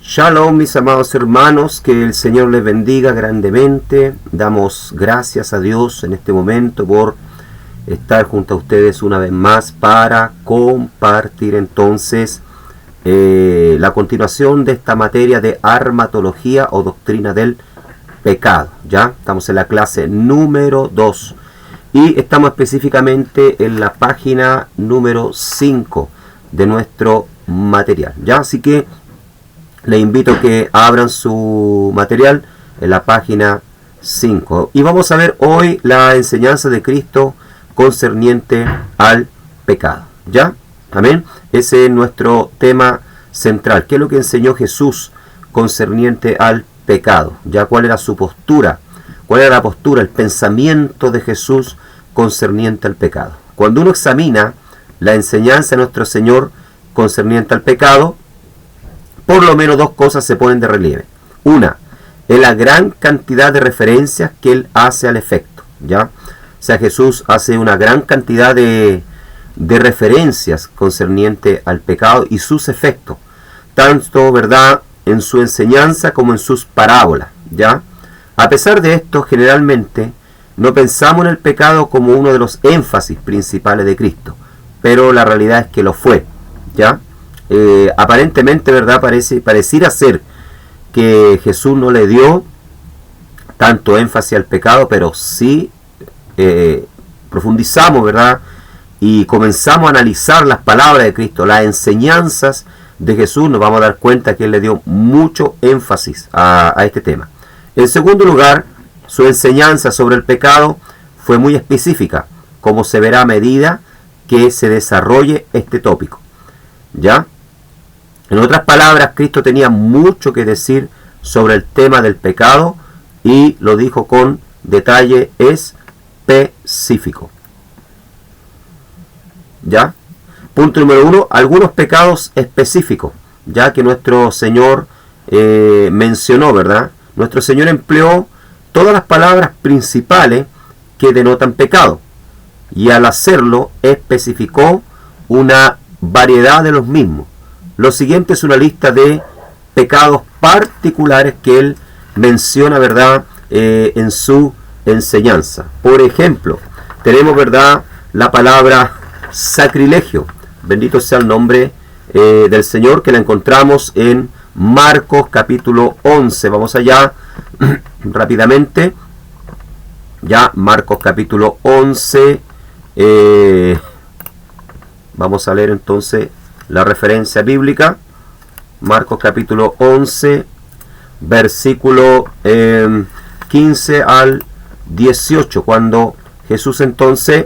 Shalom, mis amados hermanos, que el Señor les bendiga grandemente. Damos gracias a Dios en este momento por estar junto a ustedes una vez más para compartir entonces la continuación de esta materia de armatología o doctrina del pecado. Ya estamos en la clase número 2 y estamos específicamente en la página número 5 de nuestro material. Ya, así que les invito a que abran su material en la página 5. Y vamos a ver hoy la enseñanza de Cristo concerniente al pecado. ¿Ya? Amén. Ese es nuestro tema central. ¿Qué es lo que enseñó Jesús concerniente al pecado? ¿Ya? ¿Cuál era su postura? ¿Cuál era la postura, el pensamiento de Jesús concerniente al pecado? Cuando uno examina la enseñanza de nuestro Señor concerniente al pecado, por lo menos dos cosas se ponen de relieve. Una, es la gran cantidad de referencias que Él hace al efecto. ¿Ya? O sea, Jesús hace una gran cantidad de referencias concerniente al pecado y sus efectos. Tanto, ¿verdad?, en su enseñanza como en sus parábolas. ¿Ya? A pesar de esto, generalmente no pensamos en el pecado como uno de los énfasis principales de Cristo. Pero la realidad es que lo fue. ¿Ya? Aparentemente, ¿verdad?, pareciera ser que Jesús no le dio tanto énfasis al pecado, pero sí profundizamos, ¿verdad?, y comenzamos a analizar las palabras de Cristo, las enseñanzas de Jesús, nos vamos a dar cuenta que Él le dio mucho énfasis a este tema. En segundo lugar, su enseñanza sobre el pecado fue muy específica, como se verá a medida que se desarrolle este tópico. ¿Ya? En otras palabras, Cristo tenía mucho que decir sobre el tema del pecado y lo dijo con detalle específico. ¿Ya? Punto número 1, algunos pecados específicos, ya que nuestro Señor mencionó, ¿verdad? Nuestro Señor empleó todas las palabras principales que denotan pecado y al hacerlo especificó una variedad de los mismos. Lo siguiente es una lista de pecados particulares que Él menciona, ¿verdad?, en su enseñanza. Por ejemplo, tenemos, ¿verdad?, la palabra sacrilegio. Bendito sea el nombre del Señor, que la encontramos en Marcos capítulo 11. Vamos allá rápidamente. Ya, Marcos capítulo 11. Vamos a leer entonces la referencia bíblica. Marcos capítulo 11, versículo 15 al 18, cuando Jesús entonces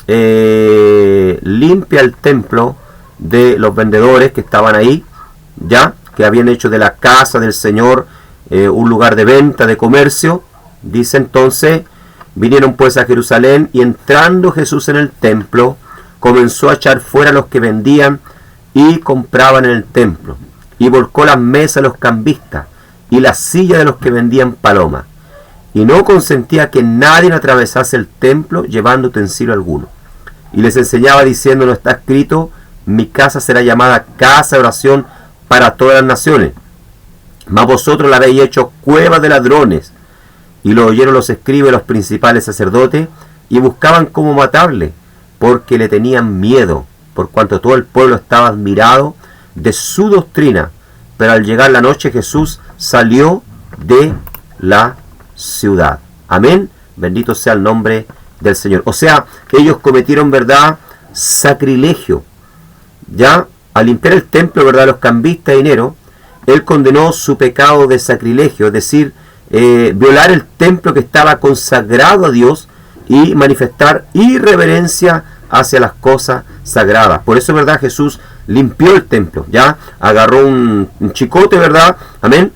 limpia el templo de los vendedores que estaban ahí, ya que habían hecho de la casa del Señor un lugar de venta, de comercio. Dice entonces: vinieron pues a Jerusalén, y entrando Jesús en el templo, comenzó a echar fuera a los que vendían y compraban en el templo, y volcó las mesas de los cambistas y las sillas de los que vendían palomas, y no consentía que nadie atravesase el templo llevando utensilio alguno. Y les enseñaba diciendo: no está escrito, mi casa será llamada casa de oración para todas las naciones, mas vosotros la habéis hecho cueva de ladrones. Y lo oyeron los escribas y los principales sacerdotes, y buscaban cómo matarle, porque le tenían miedo, por cuanto todo el pueblo estaba admirado de su doctrina. Pero al llegar la noche, Jesús salió de la ciudad. Amén. Bendito sea el nombre del Señor. O sea, ellos cometieron, ¿verdad?, sacrilegio. Ya, al limpiar el templo, ¿verdad?, los cambistas de dinero, Él condenó su pecado de sacrilegio, es decir, violar el templo que estaba consagrado a Dios y manifestar irreverencia hacia las cosas sagradas. Por eso, ¿verdad?, Jesús limpió el templo, ya agarró un chicote, ¿verdad?, amén,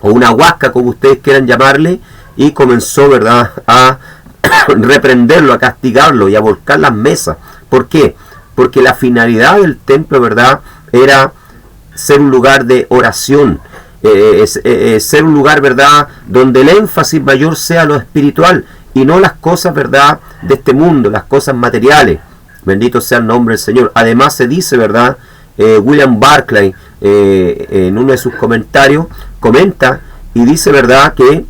o una huasca, como ustedes quieran llamarle, y comenzó, ¿verdad?, a reprenderlo, a castigarlo y a volcar las mesas. ¿Por qué? Porque la finalidad del templo, ¿verdad?, era ser un lugar de oración, ser un lugar, ¿verdad?, donde el énfasis mayor sea lo espiritual y no las cosas, ¿verdad?, de este mundo, las cosas materiales. Bendito sea el nombre del Señor. Además se dice, ¿verdad?, William Barclay en uno de sus comentarios, comenta y dice, ¿verdad?, que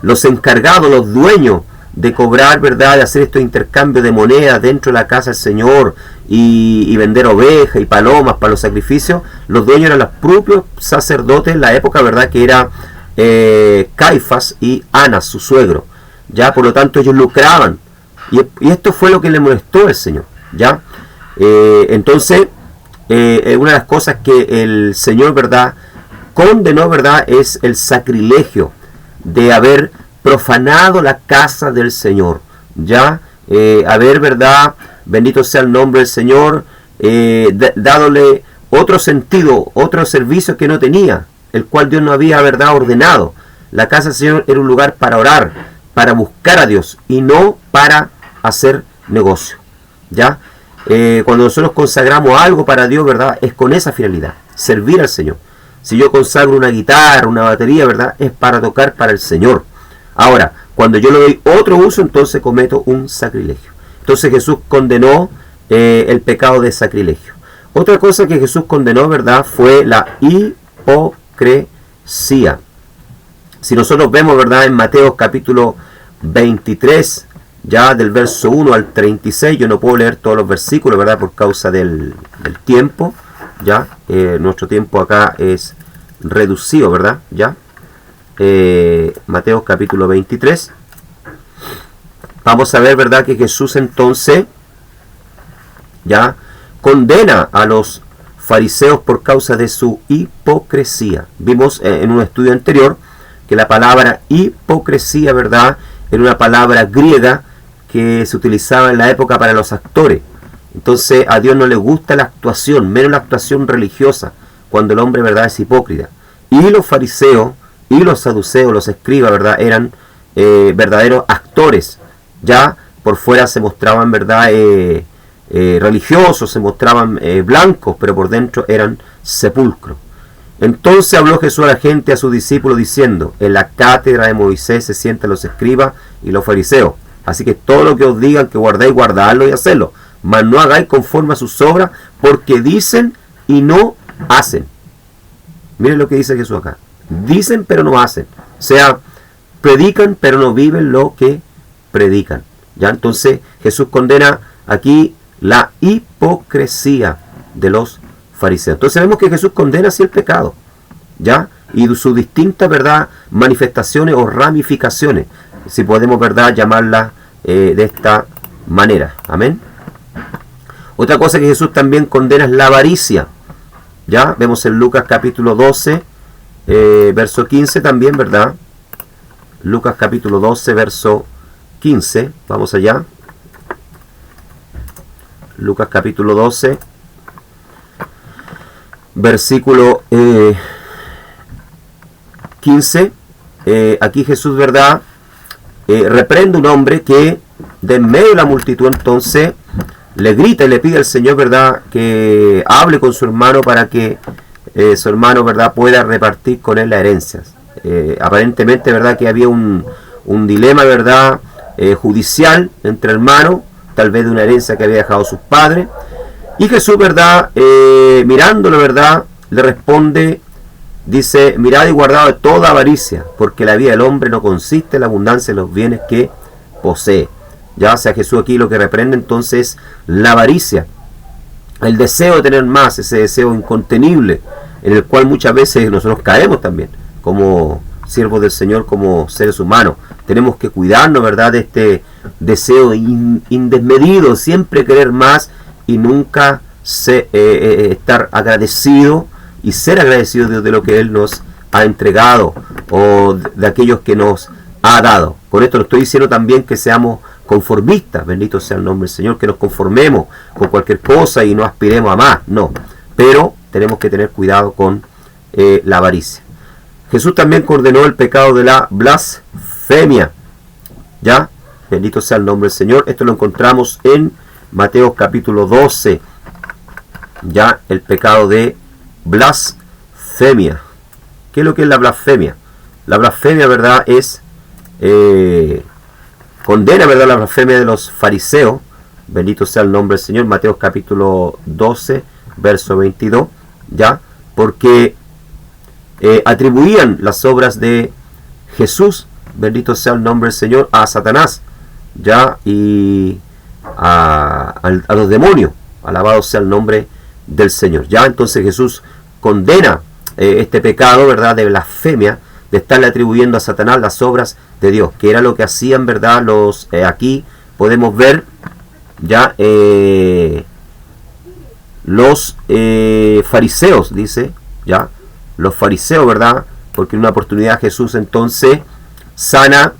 los encargados, los dueños de cobrar, ¿verdad?, de hacer estos intercambios de monedas dentro de la casa del Señor y vender ovejas y palomas para los sacrificios, los dueños eran los propios sacerdotes en la época, ¿verdad?, que era Caifás y Anás, su suegro. Ya, por lo tanto, ellos lucraban. Y esto fue lo que le molestó al Señor. ¿Ya? Entonces, una de las cosas que el Señor, ¿verdad?, condenó, ¿verdad?, es el sacrilegio de haber profanado la casa del Señor. ¿Ya? Haber, ¿verdad?, bendito sea el nombre del Señor, dádole otro sentido, otro servicio que no tenía, el cual Dios no había, ¿verdad?, ordenado. La casa del Señor era un lugar para orar, para buscar a Dios y no para hacer negocio. ¿Ya? Cuando nosotros consagramos algo para Dios, ¿verdad?, es con esa finalidad, servir al Señor. Si yo consagro una guitarra, una batería, ¿verdad?, es para tocar para el Señor. Ahora, cuando yo le doy otro uso, entonces cometo un sacrilegio. Entonces Jesús condenó el pecado de sacrilegio. Otra cosa que Jesús condenó, ¿verdad?, fue la hipocresía. Si nosotros vemos, ¿verdad?, en Mateo capítulo 23, ya del verso 1 al 36, yo no puedo leer todos los versículos, ¿verdad?, por causa del tiempo. Ya, nuestro tiempo acá es reducido, ¿verdad? Ya, Mateo capítulo 23. Vamos a ver, ¿verdad?, que Jesús entonces ya condena a los fariseos por causa de su hipocresía. Vimos en un estudio anterior que la palabra hipocresía, ¿verdad?, era una palabra griega que se utilizaba en la época para los actores. Entonces a Dios no le gusta la actuación, menos la actuación religiosa, cuando el hombre, ¿verdad?, es hipócrita. Y los fariseos y los saduceos, los escribas, ¿verdad?, eran verdaderos actores. Ya por fuera se mostraban, ¿verdad?, religiosos, se mostraban blancos, pero por dentro eran sepulcros. Entonces habló Jesús a la gente, a sus discípulos, diciendo: en la cátedra de Moisés se sientan los escribas y los fariseos. Así que todo lo que os digan que guardéis, guardadlo y hacedlo. Mas no hagáis conforme a sus obras, porque dicen y no hacen. Miren lo que dice Jesús acá. Dicen pero no hacen. O sea, predican pero no viven lo que predican. ¿Ya? Entonces Jesús condena aquí la hipocresía de los fariseos. Entonces vemos que Jesús condena así el pecado, ¿ya? Y sus distintas, ¿verdad?, manifestaciones o ramificaciones, si podemos, ¿verdad?, llamarlas de esta manera. Amén. Otra cosa que Jesús también condena es la avaricia. ¿Ya? Vemos en Lucas capítulo 12, verso 15 también, ¿verdad? Lucas capítulo 12, verso 15. Vamos allá. Lucas capítulo 12, versículo 15. Aquí Jesús, ¿verdad?, reprende a un hombre que de en medio de la multitud entonces le grita y le pide al Señor, ¿verdad?, que hable con su hermano para que su hermano, ¿verdad?, pueda repartir con él la herencia. Aparentemente, ¿verdad?, que había un dilema, ¿verdad?, judicial entre hermanos, tal vez de una herencia que había dejado sus padres. Y Jesús, ¿verdad?, mirándolo, ¿verdad?, le responde, dice: mirad y guardad de toda avaricia, porque la vida del hombre no consiste en la abundancia de los bienes que posee. Ya, o sea, Jesús aquí lo que reprende entonces la avaricia, el deseo de tener más, ese deseo incontenible, en el cual muchas veces nosotros caemos también, como siervos del Señor, como seres humanos. Tenemos que cuidarnos, ¿verdad?, de este deseo indesmedido, siempre querer más y nunca estar agradecido y ser agradecido de lo que Él nos ha entregado o de aquellos que nos ha dado. Con esto no estoy diciendo también que seamos conformistas, bendito sea el nombre del Señor, que nos conformemos con cualquier cosa y no aspiremos a más, no. Pero tenemos que tener cuidado con la avaricia. Jesús también condenó el pecado de la blasfemia. ¿Ya? Bendito sea el nombre del Señor. Esto lo encontramos en Mateo capítulo 12. Ya, el pecado de blasfemia. ¿Qué es lo que es la blasfemia? La blasfemia, ¿verdad?, es condena, ¿verdad?, la blasfemia de los fariseos. Bendito sea el nombre del Señor. Mateo capítulo 12, verso 22, ¿ya? Porque atribuían las obras de Jesús, bendito sea el nombre del Señor, a Satanás, ¿ya? Y a los demonios, alabado sea el nombre del Señor, ¿ya? Entonces Jesús condena este pecado, ¿verdad?, de blasfemia, de estarle atribuyendo a Satanás las obras de Dios, que era lo que hacían, ¿verdad?, los aquí podemos ver, ¿ya?, los fariseos, dice, ¿ya?, los fariseos, ¿verdad?, porque en una oportunidad Jesús entonces sana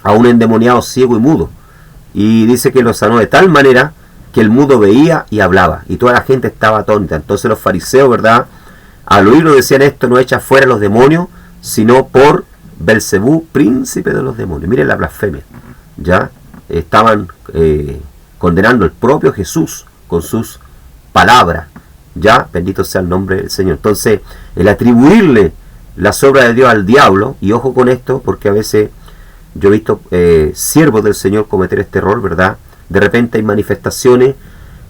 a un endemoniado ciego y mudo, y dice que lo sanó de tal manera que el mudo veía y hablaba, y toda la gente estaba atónita. Entonces los fariseos, ¿verdad?, al oírlo decían: esto no echa fuera los demonios, sino por Belcebú, príncipe de los demonios. Miren la blasfemia, ¿ya? Estaban condenando al propio Jesús con sus palabras, ¿ya? Bendito sea el nombre del Señor. Entonces, el atribuirle las obras de Dios al diablo, y ojo con esto, porque a veces yo he visto siervos del Señor cometer este error, ¿verdad? De repente hay manifestaciones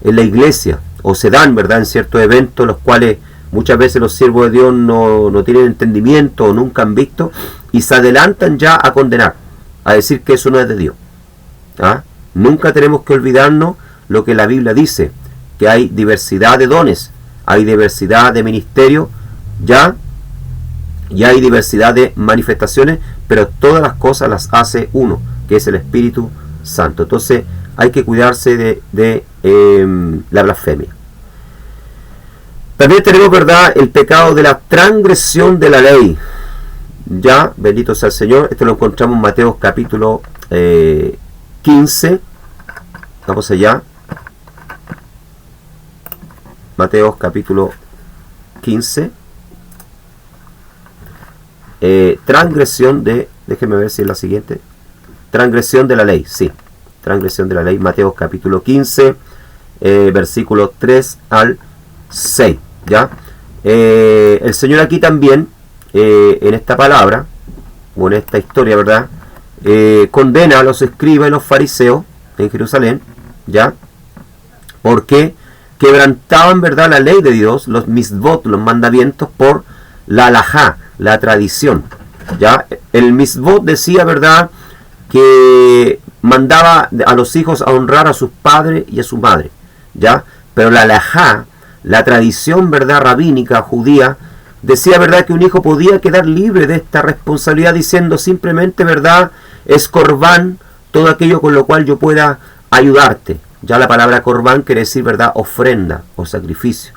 en la iglesia, o se dan, ¿verdad?, en ciertos eventos, los cuales muchas veces los siervos de Dios no tienen entendimiento o nunca han visto, y se adelantan ya a condenar, a decir que eso no es de Dios. ¿Ah? Nunca tenemos que olvidarnos lo que la Biblia dice, que hay diversidad de dones, hay diversidad de ministerios, ya, y hay diversidad de manifestaciones, pero todas las cosas las hace uno, que es el Espíritu Santo. Entonces hay que cuidarse de la blasfemia. También tenemos, ¿verdad?, el pecado de la transgresión de la ley. Ya, bendito sea el Señor. Esto lo encontramos en Mateo capítulo 15. Vamos allá. Mateo capítulo 15. Transgresión de... Déjenme ver si es la siguiente. Transgresión de la ley, sí. Transgresión de la ley. Mateo capítulo 15, versículo 3 al 6. ¿Ya? El Señor aquí también, en esta palabra, o en esta historia, ¿verdad?, condena a los escribas y los fariseos en Jerusalén, ¿ya?, porque quebrantaban, ¿verdad?, la ley de Dios, los misbot, los mandamientos, por la halajá, la tradición, ¿ya? El misbot decía, ¿verdad?, que mandaba a los hijos a honrar a sus padres y a su madre, ¿ya? Pero la halajá, la tradición, ¿verdad?, rabínica judía, decía, ¿verdad?, que un hijo podía quedar libre de esta responsabilidad diciendo simplemente, ¿verdad?, es corbán, todo aquello con lo cual yo pueda ayudarte. Ya la palabra corbán quiere decir, ¿verdad?, ofrenda o sacrificio.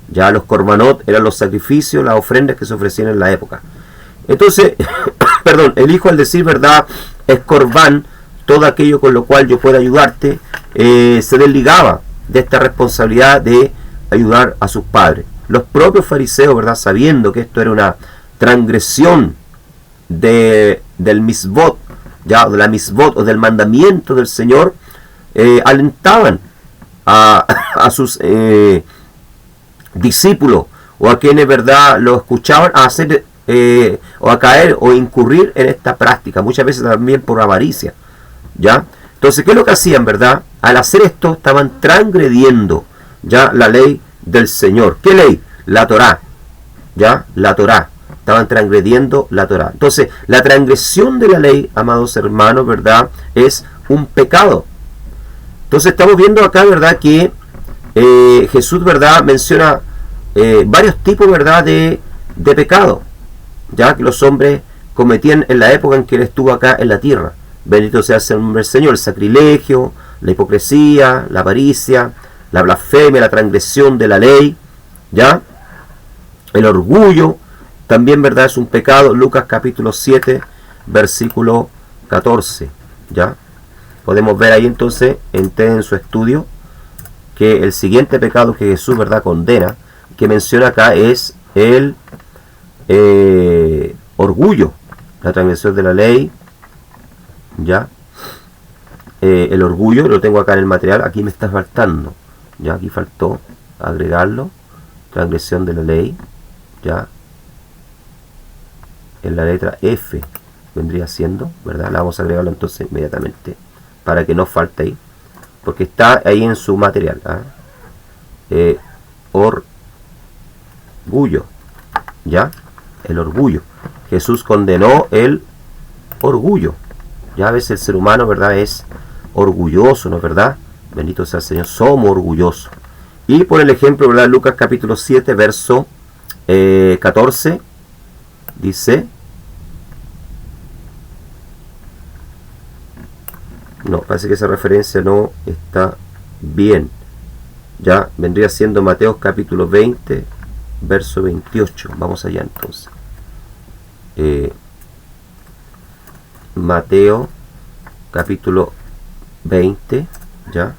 Ya los corbanot eran los sacrificios, las ofrendas que se ofrecían en la época. Entonces, perdón, el hijo al decir, ¿verdad?, es corbán, todo aquello con lo cual yo pueda ayudarte, se desligaba de esta responsabilidad de ayudar a sus padres. Los propios fariseos, ¿verdad?, sabiendo que esto era una transgresión del misbot, ya, de la misbot o del mandamiento del Señor, alentaban a sus discípulos o a quienes, ¿verdad?, lo escuchaban a hacer o a caer o incurrir en esta práctica, muchas veces también por avaricia, ¿ya? Entonces, ¿qué es lo que hacían, verdad? Al hacer esto, estaban transgrediendo ya la ley del Señor. ¿Qué ley? La Torá, ¿ya? La Torá. Estaban transgrediendo la Torá. Entonces, la transgresión de la ley, amados hermanos, ¿verdad?, es un pecado. Entonces, estamos viendo acá, ¿verdad?, que Jesús, ¿verdad?, menciona varios tipos, ¿verdad?, de pecado, ya que los hombres cometían en la época en que Él estuvo acá en la tierra. Bendito sea el nombre del Señor. El sacrilegio, la hipocresía, la avaricia, la blasfemia, la transgresión de la ley, ¿ya? El orgullo, también, ¿verdad?, es un pecado. Lucas capítulo 7, versículo 14, ¿ya? Podemos ver ahí entonces, en su estudio, que el siguiente pecado que Jesús, ¿verdad?, condena, que menciona acá, es el orgullo, la transgresión de la ley, ¿ya? El orgullo, lo tengo acá en el material, aquí me está faltando, ya, aquí faltó agregarlo, transgresión de la ley, ya, en la letra F vendría siendo, ¿verdad? La vamos a agregarlo entonces inmediatamente, para que no falte ahí, porque está ahí en su material, ¿ah? orgullo, ¿ya? El orgullo. Jesús condenó el orgullo. Ya a veces el ser humano, ¿verdad?, es orgulloso, ¿no es verdad? Bendito sea el Señor, somos orgullosos. Y por el ejemplo, ¿verdad?, Lucas capítulo 7, verso 14, dice... No, parece que esa referencia no está bien. Ya vendría siendo Mateo capítulo 20, verso 28. Vamos allá entonces. Mateo capítulo 20, ya,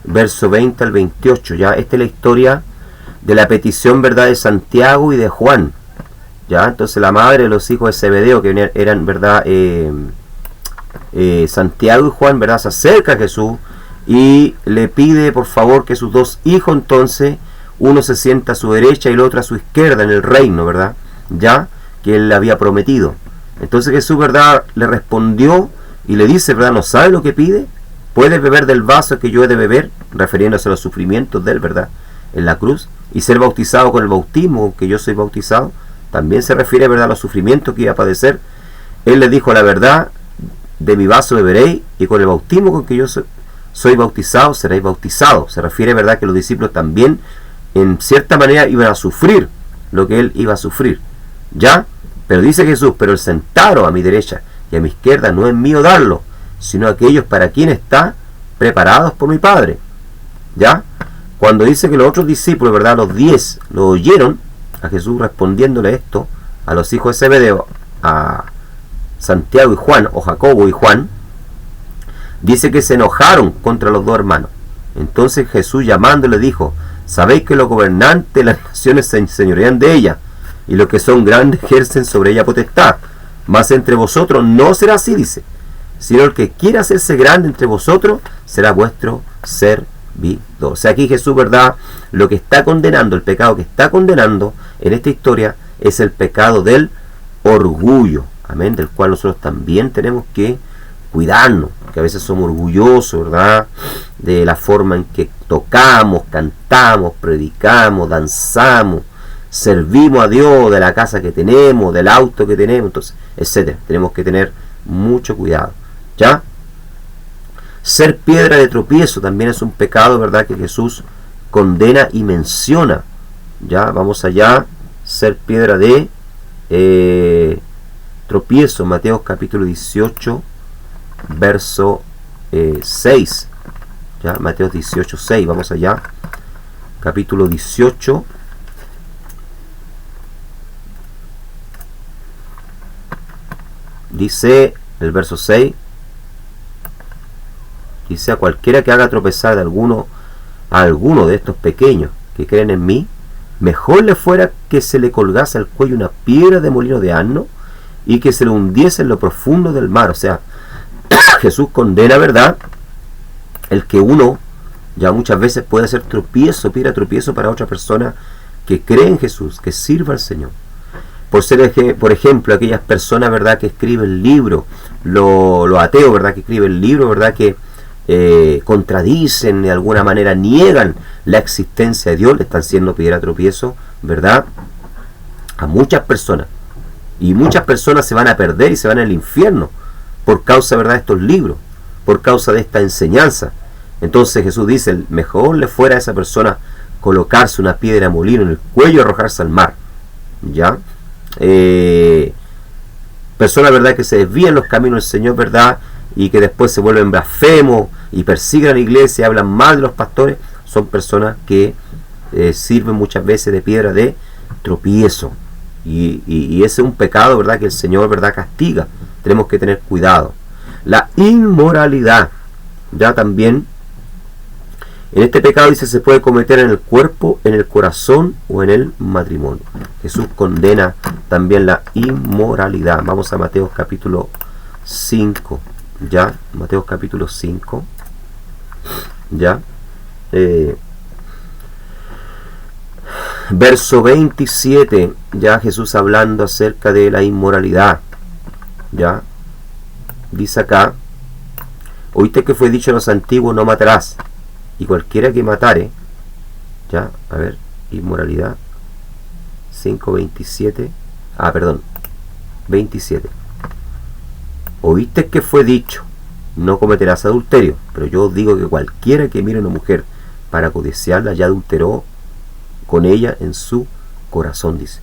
verso 20 al 28. Ya, esta es la historia de la petición, ¿verdad?, de Santiago y de Juan. Ya, entonces la madre de los hijos de Zebedeo, que eran, ¿verdad?, Santiago y Juan, ¿verdad?, se acerca a Jesús y le pide por favor que sus dos hijos, entonces, uno se sienta a su derecha y el otro a su izquierda en el reino, ¿verdad?, ya, que él le había prometido. Entonces Jesús, ¿verdad?, le respondió y le dice, ¿verdad?, ¿no sabe lo que pide? ¿Puedes beber del vaso que yo he de beber? Refiriéndose a los sufrimientos de él, ¿verdad?, en la cruz, y ser bautizado con el bautismo que yo soy bautizado. También se refiere, ¿verdad?, a los sufrimientos que iba a padecer. Él le dijo la verdad: de mi vaso beberéis, y con el bautismo con que yo soy bautizado seréis bautizados. Se refiere, ¿verdad?, que los discípulos también en cierta manera iban a sufrir lo que él iba a sufrir, ¿ya? Pero dice Jesús: pero el sentado a mi derecha y a mi izquierda no es mío darlo, sino aquellos para quien está preparados por mi Padre, ¿ya? Cuando dice que los otros discípulos, ¿verdad?, los 10, lo oyeron a Jesús respondiéndole esto a los hijos de Zebedeo, a Santiago y Juan, o Jacobo y Juan, dice que se enojaron contra los dos hermanos. Entonces Jesús, llamándole, dijo: sabéis que los gobernantes de las naciones se enseñorean de ella, y los que son grandes ejercen sobre ella potestad. Mas entre vosotros no será así, dice, sino el que quiera hacerse grande entre vosotros será vuestro servidor. O sea, aquí Jesús, ¿verdad?, lo que está condenando, el pecado que está condenando en esta historia es el pecado del orgullo. Amén, del cual nosotros también tenemos que cuidarnos, que a veces somos orgullosos, ¿verdad?, de la forma en que tocamos, cantamos, predicamos, danzamos, servimos a Dios, de la casa que tenemos, del auto que tenemos, entonces, etcétera. Tenemos que tener mucho cuidado, ¿ya? Ser piedra de tropiezo también es un pecado, ¿verdad?, que Jesús condena y menciona. Ya, vamos allá. Ser piedra de tropiezo, Mateo capítulo 18, verso 6. Ya, Mateo 18, 6, vamos allá. Capítulo 18, dice el verso 6, dice: a cualquiera que haga tropezar a alguno de estos pequeños que creen en mí, mejor le fuera que se le colgase al cuello una piedra de molino de asno y que se le hundiese en lo profundo del mar. O sea, Jesús condena, ¿verdad?, el que uno ya muchas veces puede ser tropiezo, piedra tropiezo para otra persona que cree en Jesús, que sirva al Señor. Por ejemplo, aquellas personas, ¿verdad?, que escriben libros, los ateos, ¿verdad?, que escriben libros, ¿verdad?, que contradicen, de alguna manera niegan la existencia de Dios, le están siendo piedra tropiezo, ¿verdad?, a muchas personas. Y muchas personas se van a perder y se van al infierno por causa, ¿verdad?, de estos libros, por causa de esta enseñanza. Entonces Jesús dice: mejor le fuera a esa persona colocarse una piedra de molino en el cuello y arrojarse al mar, ¿ya? Personas, ¿verdad?, que se desvían los caminos del Señor, ¿verdad?, y que después se vuelven blasfemos y persiguen a la iglesia y hablan mal de los pastores, son personas que sirven muchas veces de piedra de tropiezo. Y ese es un pecado, ¿verdad?, que el Señor, ¿verdad?, castiga. Tenemos que tener cuidado. La inmoralidad, ya también, en este pecado dice se puede cometer en el cuerpo, en el corazón o en el matrimonio. Jesús condena también la inmoralidad. Vamos a Mateo capítulo 5, ya, Mateo capítulo 5, ya, verso 27, ya, Jesús hablando acerca de la inmoralidad, ya, dice acá: oíste que fue dicho a los antiguos: no matarás, y cualquiera que matare, ya, a ver, inmoralidad. 5:27. Perdón. 27. Oíste que fue dicho, no cometerás adulterio, pero yo os digo que cualquiera que mire a una mujer para codiciarla ya adulteró con ella en su corazón, dice.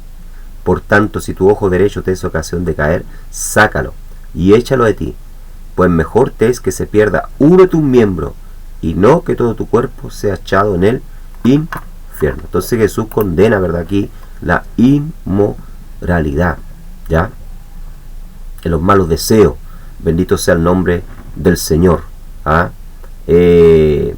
Por tanto, si tu ojo derecho te es ocasión de caer, sácalo y échalo de ti, pues mejor te es que se pierda uno de tus miembros y no que todo tu cuerpo sea echado en el infierno. Entonces Jesús condena, ¿verdad?, aquí la inmoralidad, ¿ya? En los malos deseos. Bendito sea el nombre del Señor. El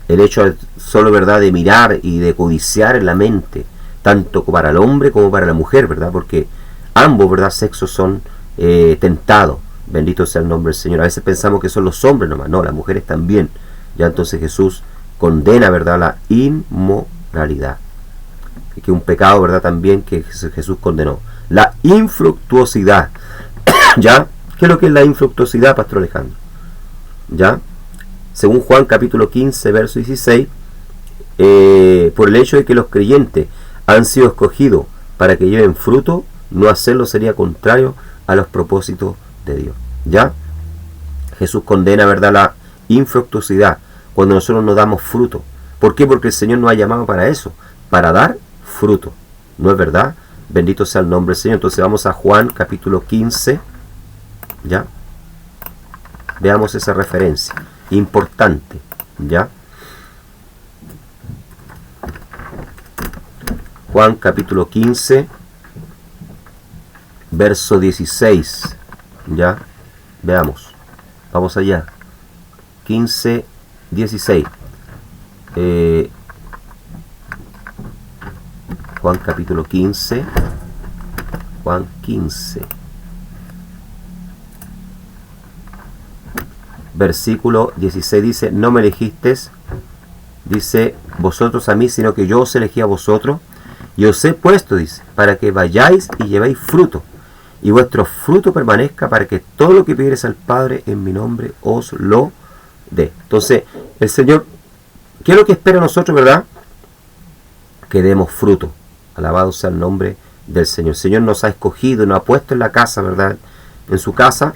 hecho solo, ¿verdad?, de mirar y de codiciar en la mente, tanto para el hombre como para la mujer, ¿verdad? Porque ambos, ¿verdad?, sexos son tentados. Bendito sea el nombre del Señor. A veces pensamos que son los hombres nomás, no, las mujeres también. Ya entonces Jesús condena, ¿verdad?, la inmoralidad, que es un pecado, ¿verdad?, también que Jesús condenó. La infructuosidad. ¿Ya? ¿Qué es lo que es la infructuosidad, Pastor Alejandro? ¿Ya? Según Juan capítulo 15, verso 16, por el hecho de que los creyentes han sido escogidos para que lleven fruto, no hacerlo sería contrario a los propósitos de Dios. ¿Ya? Jesús condena, ¿verdad?, la infructuosidad cuando nosotros no damos fruto. ¿Por qué? Porque el Señor nos ha llamado para eso, para dar fruto. ¿No es verdad? Bendito sea el nombre del Señor. Entonces vamos a Juan capítulo 15. ¿Ya? Veamos esa referencia importante. ¿Ya? Juan capítulo 15, verso 16. ¿Ya? Veamos. Vamos allá. 15, 16. Juan capítulo 15. Juan 15. Versículo 16 dice: no me elegisteis, dice, vosotros a mí, sino que yo os elegí a vosotros, y os he puesto, dice, para que vayáis y llevéis fruto, y vuestro fruto permanezca, para que todo lo que pidiereis al Padre en mi nombre os lo dé. Entonces, el Señor, ¿qué es lo que espera a nosotros, verdad? Que demos fruto. Alabado sea el nombre del Señor. El Señor nos ha escogido, nos ha puesto en la casa, ¿verdad?, en su casa,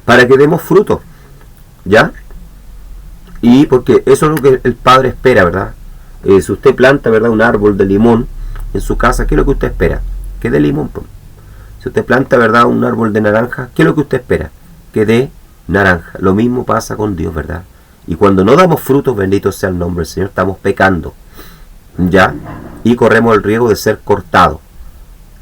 para que demos fruto. ¿Ya? Y porque eso es lo que el Padre espera, ¿verdad? Si usted planta, ¿verdad?, un árbol de limón en su casa, ¿qué es lo que usted espera? Que dé limón. Si usted planta, ¿verdad?, un árbol de naranja, ¿qué es lo que usted espera? Que dé naranja. Lo mismo pasa con Dios, ¿verdad? Y cuando no damos frutos, bendito sea el nombre del Señor, estamos pecando. ¿Ya? Y corremos el riesgo de ser cortados.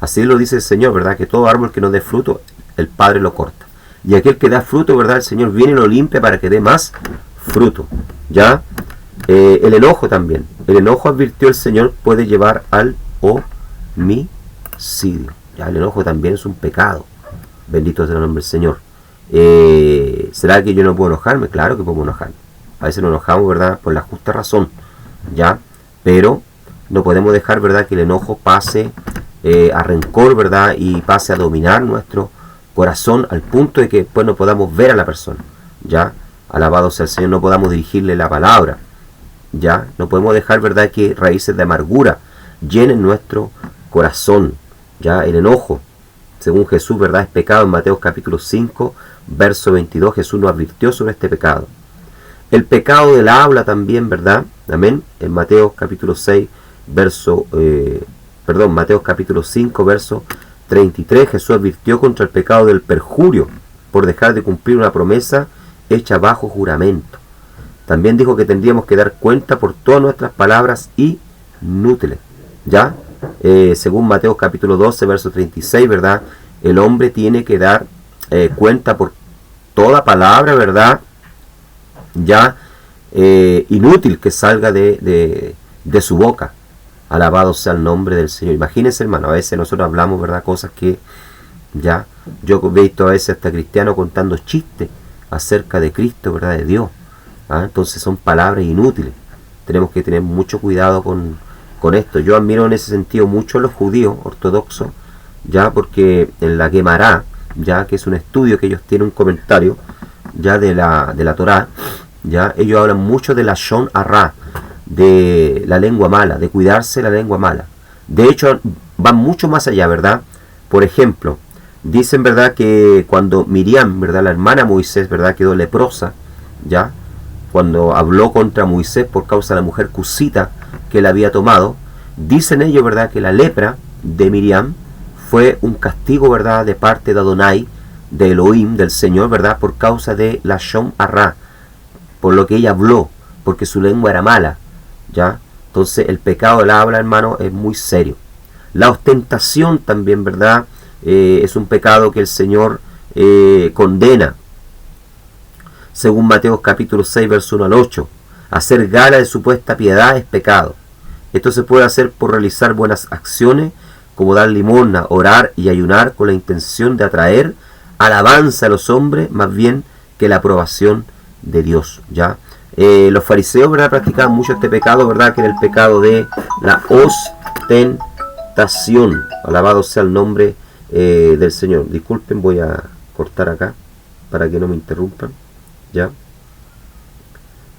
Así lo dice el Señor, ¿verdad?, que todo árbol que no dé fruto, el Padre lo corta. Y aquel que da fruto, ¿verdad?, el Señor viene y lo limpia para que dé más fruto. ¿Ya? El enojo también. El enojo, advirtió el Señor, puede llevar al homicidio. ¿Ya? El enojo también es un pecado. Bendito sea el nombre del Señor. ¿Será que yo no puedo enojarme? Claro que puedo enojarme. A veces nos enojamos, ¿verdad?, por la justa razón. ¿Ya? Pero no podemos dejar, ¿verdad?, que el enojo pase a rencor, ¿verdad?, y pase a dominar nuestro corazón al punto de que después no podamos ver a la persona. ¿Ya? Alabado sea el Señor, no podamos dirigirle la palabra. ¿Ya? No podemos dejar, ¿verdad?, que raíces de amargura llenen nuestro corazón. ¿Ya? El enojo, según Jesús, ¿verdad?, es pecado. En Mateo capítulo 5, verso 22, Jesús nos advirtió sobre este pecado. El pecado del habla también, ¿verdad? Amén. En Mateo capítulo 6, Mateo capítulo 5, verso 33, Jesús advirtió contra el pecado del perjurio por dejar de cumplir una promesa hecha bajo juramento. También dijo que tendríamos que dar cuenta por todas nuestras palabras inútiles. ¿Ya? Según Mateo capítulo 12, verso 36, ¿verdad? El hombre tiene que dar cuenta por toda palabra, ¿verdad?, ya inútil que salga de su boca. Alabado sea el nombre del Señor. Imagínense, hermano, a veces nosotros hablamos, ¿verdad?, cosas que, ya, yo he visto a veces hasta cristianos contando chistes acerca de Cristo, ¿verdad?, de Dios. Entonces son palabras inútiles. Tenemos que tener mucho cuidado con esto. Yo admiro en ese sentido mucho a los judíos ortodoxos, ya, porque en la Guemará, ya, que es un estudio que ellos tienen, un comentario ya de la Torá, ya, ellos hablan mucho de la Lashon Hará, de la lengua mala, de cuidarse la lengua mala. De hecho, van mucho más allá, ¿verdad? Por ejemplo, dicen, ¿verdad?, que cuando Miriam, ¿verdad?, la hermana Moisés, ¿verdad?, quedó leprosa, ¿ya?, cuando habló contra Moisés por causa de la mujer cusita que la había tomado, dicen ellos, ¿verdad?, que la lepra de Miriam fue un castigo, ¿verdad?, de parte de Adonai, de Elohim, del Señor, ¿verdad?, por causa de la Shon Arra, por lo que ella habló, porque su lengua era mala, ¿ya? Entonces el pecado del habla, hermano, es muy serio. La ostentación también, ¿verdad?, es un pecado que el Señor condena. Según Mateo capítulo 6, verso 1 al 8, hacer gala de supuesta piedad es pecado. Esto se puede hacer por realizar buenas acciones, como dar limosna, orar y ayunar con la intención de atraer alabanza a los hombres, más bien que la aprobación de Dios, ¿ya? Los fariseos, ¿verdad?, practicaban mucho este pecado, ¿verdad?, que era el pecado de la ostentación. Alabado sea el nombre del Señor. Disculpen, voy a cortar acá para que no me interrumpan, ¿ya?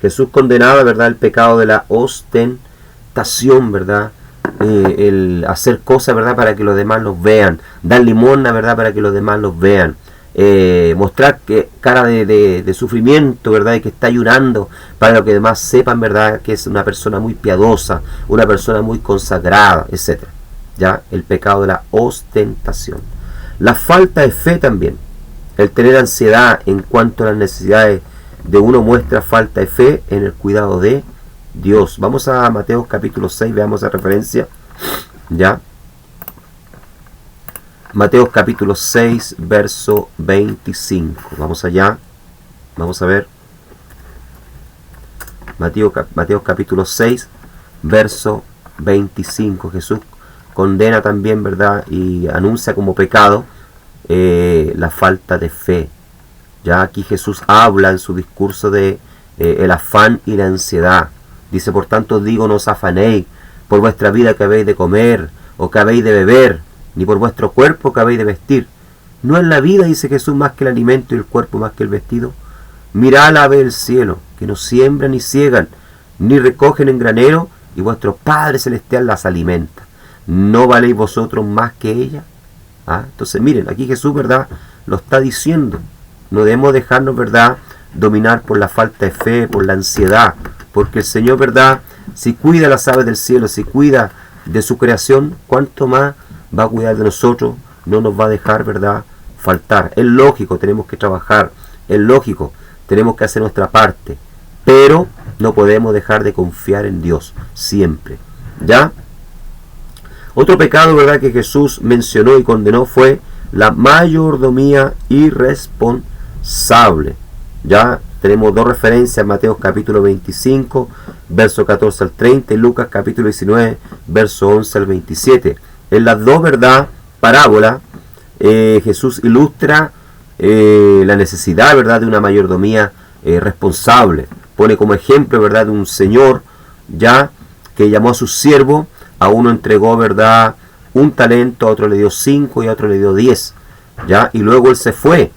Jesús condenaba, ¿verdad?, el pecado de la ostentación, ¿verdad?, el hacer cosas, ¿verdad?, para que los demás los vean, dar limosna, ¿verdad?, para que los demás los vean, mostrar que cara de sufrimiento, ¿verdad?, y que está ayunando para que los demás sepan, ¿verdad?, que es una persona muy piadosa, una persona muy consagrada, etc. ¿Ya? El pecado de la ostentación. La falta de fe también, el tener ansiedad en cuanto a las necesidades de uno, muestra falta de fe en el cuidado de Dios. Vamos a Mateo capítulo 6, veamos la referencia, ¿ya? Mateo capítulo 6, verso 25. Vamos allá, vamos a ver. Mateo capítulo 6, verso 25. Jesús condena también, ¿verdad?, y anuncia como pecado la falta de fe. Ya aquí Jesús habla en su discurso de el afán y la ansiedad. Dice, por tanto digo, no os afanéis por vuestra vida que habéis de comer o que habéis de beber, ni por vuestro cuerpo que habéis de vestir. ¿No es la vida, dice Jesús, más que el alimento y el cuerpo más que el vestido? Mirad la ave del cielo, que no siembran ni ciegan, ni recogen en granero, y vuestro Padre Celestial las alimenta. ¿No valéis vosotros más que ella? Entonces miren, aquí Jesús, ¿verdad?, lo está diciendo. No debemos dejarnos, ¿verdad?, dominar por la falta de fe, por la ansiedad, porque el Señor, ¿verdad?, si cuida las aves del cielo, si cuida de su creación, ¿cuánto más va a cuidar de nosotros? No nos va a dejar, ¿verdad?, faltar. Es lógico, tenemos que trabajar, es lógico, tenemos que hacer nuestra parte, pero no podemos dejar de confiar en Dios siempre, ¿ya? Otro pecado, ¿verdad?, que Jesús mencionó y condenó fue la mayordomía irresponsable. Ya tenemos dos referencias, Mateo capítulo 25, verso 14 al 30, y Lucas capítulo 19, verso 11 al 27. En las dos, ¿verdad?, parábolas, Jesús ilustra la necesidad, ¿verdad?, de una mayordomía responsable. Pone como ejemplo, ¿verdad?, de un señor, ya, que llamó a su siervo. A uno entregó, ¿verdad?, un talento, a otro le dio 5 y a otro le dio 10. ¿Ya? Y luego él se fue.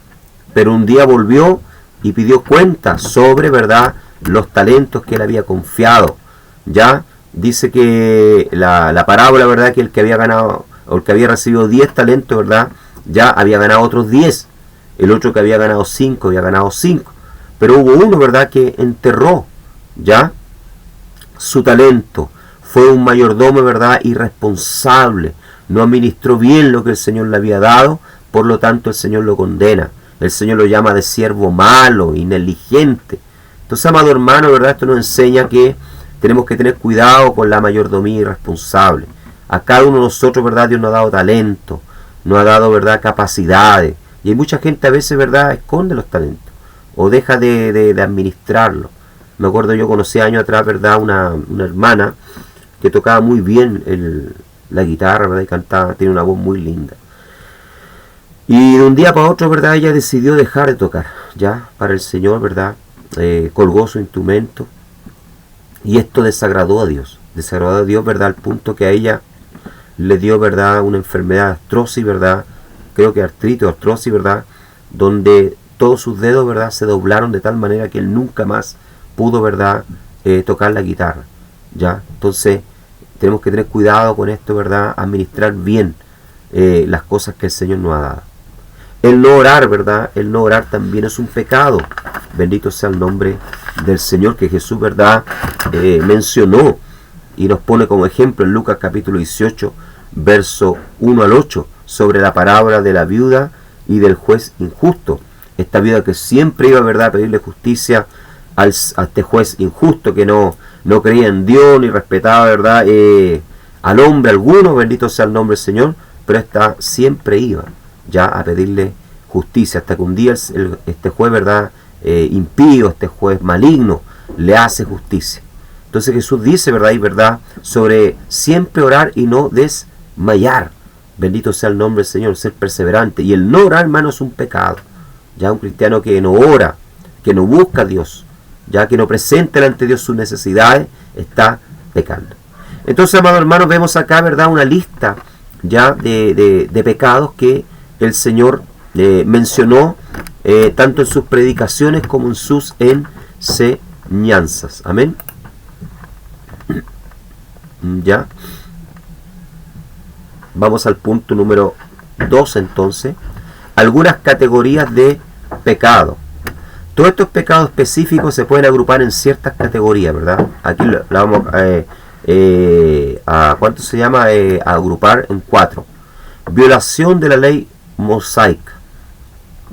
Pero un día volvió y pidió cuenta sobre, ¿verdad?, los talentos que él había confiado. ¿Ya? Dice que la parábola, ¿verdad?, que el que había ganado, o el que había recibido 10 talentos, ¿verdad?, ya había ganado otros 10. El otro que había ganado 5, había ganado 5. Pero hubo uno, ¿verdad?, que enterró, ¿ya?, su talento. Fue un mayordomo, ¿verdad?, irresponsable. No administró bien lo que el Señor le había dado, por lo tanto el Señor lo condena. El Señor lo llama de siervo malo y negligente. Entonces, amado hermano, ¿verdad?, esto nos enseña que tenemos que tener cuidado con la mayordomía irresponsable. A cada uno de nosotros, ¿verdad?, Dios nos ha dado talento, nos ha dado, ¿verdad?, capacidades. Y hay mucha gente a veces, ¿verdad?, esconde los talentos o deja de administrarlos. Me acuerdo, yo conocí años atrás, ¿verdad?, una hermana que tocaba muy bien la guitarra, ¿verdad?, y cantaba, tiene una voz muy linda. Y de un día para otro, ¿verdad?, ella decidió dejar de tocar, ya, para el Señor, ¿verdad?, colgó su instrumento, y esto desagradó a Dios, ¿verdad?, al punto que a ella le dio, ¿verdad?, una enfermedad artrosis, ¿verdad?, creo que artritis o artrosis, ¿verdad?, donde todos sus dedos, ¿verdad?, se doblaron de tal manera que él nunca más pudo, ¿verdad?, tocar la guitarra. ¿ya? Entonces, tenemos que tener cuidado con esto, ¿verdad? Administrar bien las cosas que el Señor nos ha dado. El no orar, ¿verdad? El no orar también es un pecado. Bendito sea el nombre del Señor, que Jesús, ¿verdad? Mencionó y nos pone como ejemplo en Lucas capítulo 18, verso 1 al 8, sobre la parábola de la viuda y del juez injusto. Esta viuda que siempre iba, ¿verdad?, a pedirle justicia a este juez injusto, que no creía en Dios ni respetaba, ¿verdad?, al hombre alguno. Bendito sea el nombre del Señor, pero esta siempre iba ya a pedirle justicia, hasta que un día este juez, ¿verdad?, impío, este juez maligno, le hace justicia. Entonces Jesús dice, ¿verdad?, y verdad, sobre siempre orar y no desmayar. Bendito sea el nombre del Señor, ser perseverante. Y el no orar, hermano, es un pecado. Ya un cristiano que no ora, que no busca a Dios, ya que no presenta delante de Dios sus necesidades, está pecando. Entonces, amados hermanos, vemos acá, ¿verdad?, una lista ya de pecados que el Señor mencionó tanto en sus predicaciones como en sus enseñanzas. Amén. Ya. Vamos al punto número 2 entonces. Algunas categorías de pecado. Todos estos pecados específicos se pueden agrupar en ciertas categorías, ¿verdad? Aquí la vamos a ¿cuánto se llama? A agrupar en 4. Violación de la ley mosaica.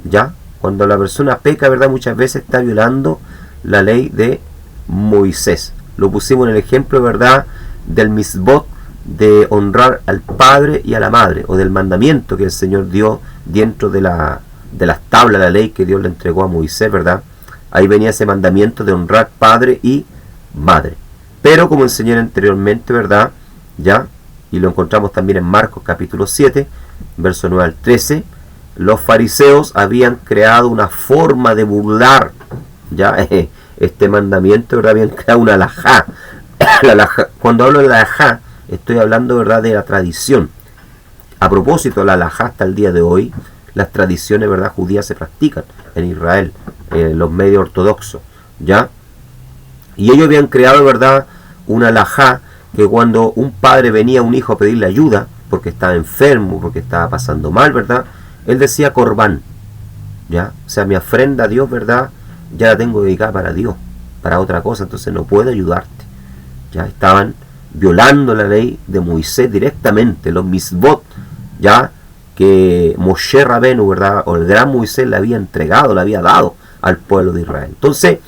¿Ya? Cuando la persona peca, ¿verdad?, muchas veces está violando la ley de Moisés. Lo pusimos en el ejemplo, ¿verdad?, del misbot, de honrar al padre y a la madre, o del mandamiento que el Señor dio dentro de las tablas de la ley que Dios le entregó a Moisés, ¿verdad? Ahí venía ese mandamiento de honrar padre y madre. Pero como enseñé anteriormente, ¿verdad?, ya, y lo encontramos también en Marcos capítulo 7, verso 9 al 13, los fariseos habían creado una forma de burlar, ya, este mandamiento, ¿verdad? Habían creado una alajá. Cuando hablo de la alajá, estoy hablando, ¿verdad?, de la tradición. A propósito, la alajá hasta el día de hoy, las tradiciones, ¿verdad?, judías se practican en Israel, en los medios ortodoxos, ¿ya? Y ellos habían creado, ¿verdad?, una alajá que cuando un padre venía a un hijo a pedirle ayuda, porque estaba enfermo, porque estaba pasando mal, ¿verdad?, él decía corbán, ¿ya? O sea, mi ofrenda a Dios, ¿verdad?, ya la tengo dedicada para Dios, para otra cosa, entonces no puedo ayudarte. Ya estaban violando la ley de Moisés directamente, los misbot, ya, que Moshe Rabenu, ¿verdad?, o el gran Moisés le había entregado, le había dado al pueblo de Israel. Entonces,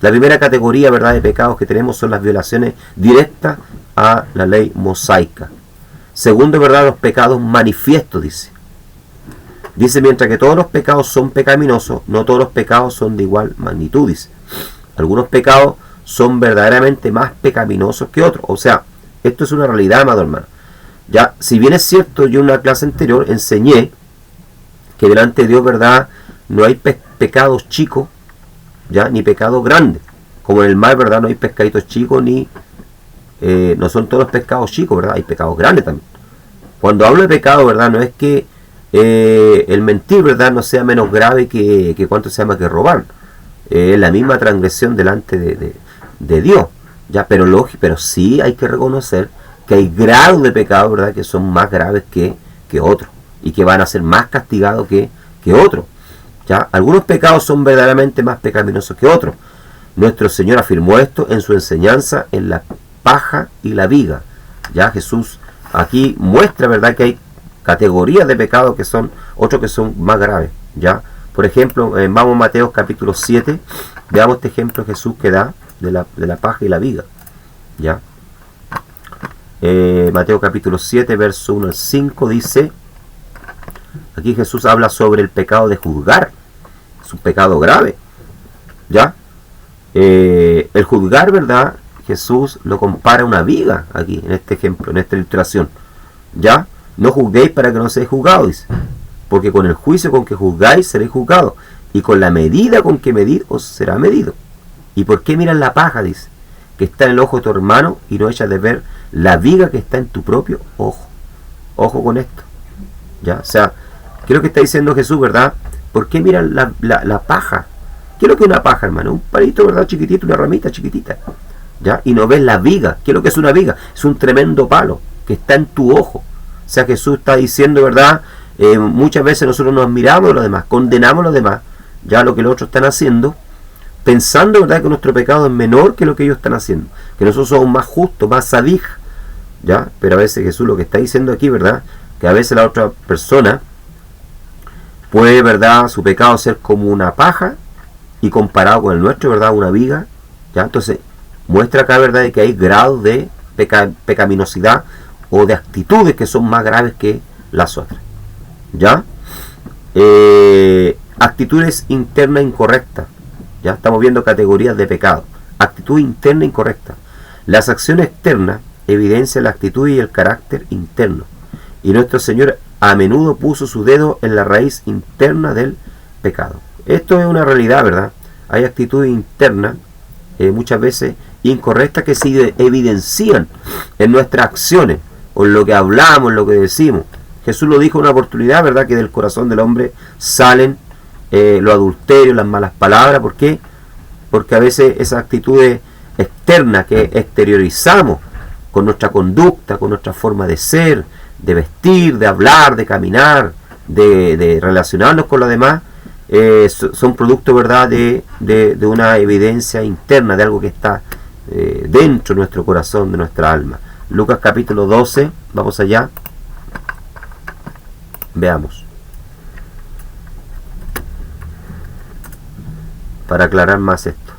la primera categoría, ¿verdad?, de pecados que tenemos son las violaciones directas a la ley mosaica. Segundo, ¿verdad?, los pecados manifiestos, dice, mientras que todos los pecados son pecaminosos, no todos los pecados son de igual magnitud, dice. Algunos pecados son verdaderamente más pecaminosos que otros. O sea, esto es una realidad, amado hermano. Ya, si bien es cierto, yo en una clase anterior enseñé que delante de Dios, ¿verdad?, no hay pecados chicos, ya, ni pecados grandes. Como en el mar, ¿verdad?, no hay pescaditos chicos, ni no son todos los pescados chicos, ¿verdad? Hay pecados grandes también. Cuando hablo de pecado, ¿verdad?, no es que el mentir, ¿verdad?, no sea menos grave que cuánto se llama que robar. Es la misma transgresión delante de Dios, ya, pero sí hay que reconocer que hay grados de pecado, ¿verdad?, que son más graves que otros y que van a ser más castigados que otros. Ya, algunos pecados son verdaderamente más pecaminosos que otros. Nuestro Señor afirmó esto en su enseñanza en la paja y la viga. Ya, Jesús aquí muestra, ¿verdad?, que hay categorías de pecado que son otros que son más graves. Ya, por ejemplo, vamos a Mateo capítulo 7, veamos este ejemplo Jesús que da de la paja y la viga. Ya, Mateo capítulo 7, verso 1 al 5 dice, aquí Jesús habla sobre el pecado de juzgar. Es un pecado grave. Ya, el juzgar, ¿verdad?, Jesús lo compara a una viga aquí, en este ejemplo, en esta ilustración. Ya, no juzguéis para que no seáis juzgados, dice, porque con el juicio con que juzgáis seréis juzgados, y con la medida con que medid os será medido. ¿Y por qué miras la paja, dice, que está en el ojo de tu hermano, y no echas de ver la viga que está en tu propio ojo? Ojo con esto. Ya, o sea, ¿qué es lo que está diciendo Jesús, verdad? ¿Por qué miran la paja? ¿Qué es lo que es una paja, hermano? Un palito, ¿verdad?, chiquitito, una ramita chiquitita. ¿ya? Y no ves la viga. ¿Qué es lo que es una viga? Es un tremendo palo que está en tu ojo. O sea, Jesús está diciendo, ¿verdad? Muchas veces nosotros nos admiramos de los demás, condenamos a los demás, ya lo que los otros están haciendo, pensando, ¿verdad?, que nuestro pecado es menor que lo que ellos están haciendo, que nosotros somos más justos, más sadij, ¿ya? Pero a veces Jesús lo que está diciendo aquí, ¿verdad?, que a veces la otra persona puede, ¿verdad?, su pecado ser como una paja y comparado con el nuestro, ¿verdad?, una viga, ¿ya? Entonces muestra acá, ¿verdad?, que hay grados de pecaminosidad o de actitudes que son más graves que las otras, ¿ya? Actitudes internas incorrectas, ya estamos viendo categorías de pecado. Actitud interna incorrecta. Las acciones externas evidencian la actitud y el carácter interno, y nuestro Señor a menudo puso su dedo en la raíz interna del pecado. Esto es una realidad, ¿verdad? Hay actitudes internas muchas veces incorrectas que se evidencian en nuestras acciones, o en lo que hablamos, en lo que decimos. Jesús lo dijo en una oportunidad, ¿verdad?, que del corazón del hombre salen los adulterios, las malas palabras. ¿Por qué? Porque a veces esas actitudes externas que exteriorizamos con nuestra conducta, con nuestra forma de ser, de vestir, de hablar, de caminar, de relacionarnos con los demás, son producto, ¿verdad?, de una evidencia interna, de algo que está dentro de nuestro corazón, de nuestra alma. Lucas capítulo 12, vamos allá, veamos, para aclarar más esto.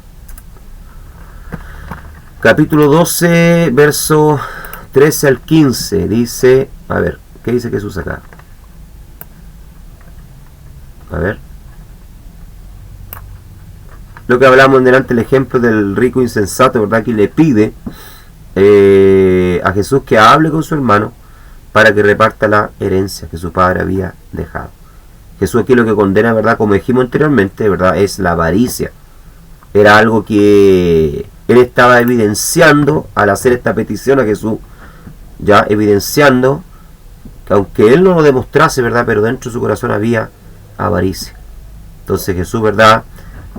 Capítulo 12, verso 13 al 15, dice, a ver, ¿qué dice Jesús acá? A ver, lo que hablamos delante, el ejemplo del rico insensato, ¿verdad?, que le pide a Jesús que hable con su hermano para que reparta la herencia que su padre había dejado. Jesús aquí lo que condena, ¿verdad?, como dijimos anteriormente, ¿verdad?, es la avaricia. Era algo que él estaba evidenciando al hacer esta petición a Jesús, ya evidenciando que aunque él no lo demostrase, ¿verdad?, pero dentro de su corazón había avaricia. Entonces Jesús, ¿verdad?,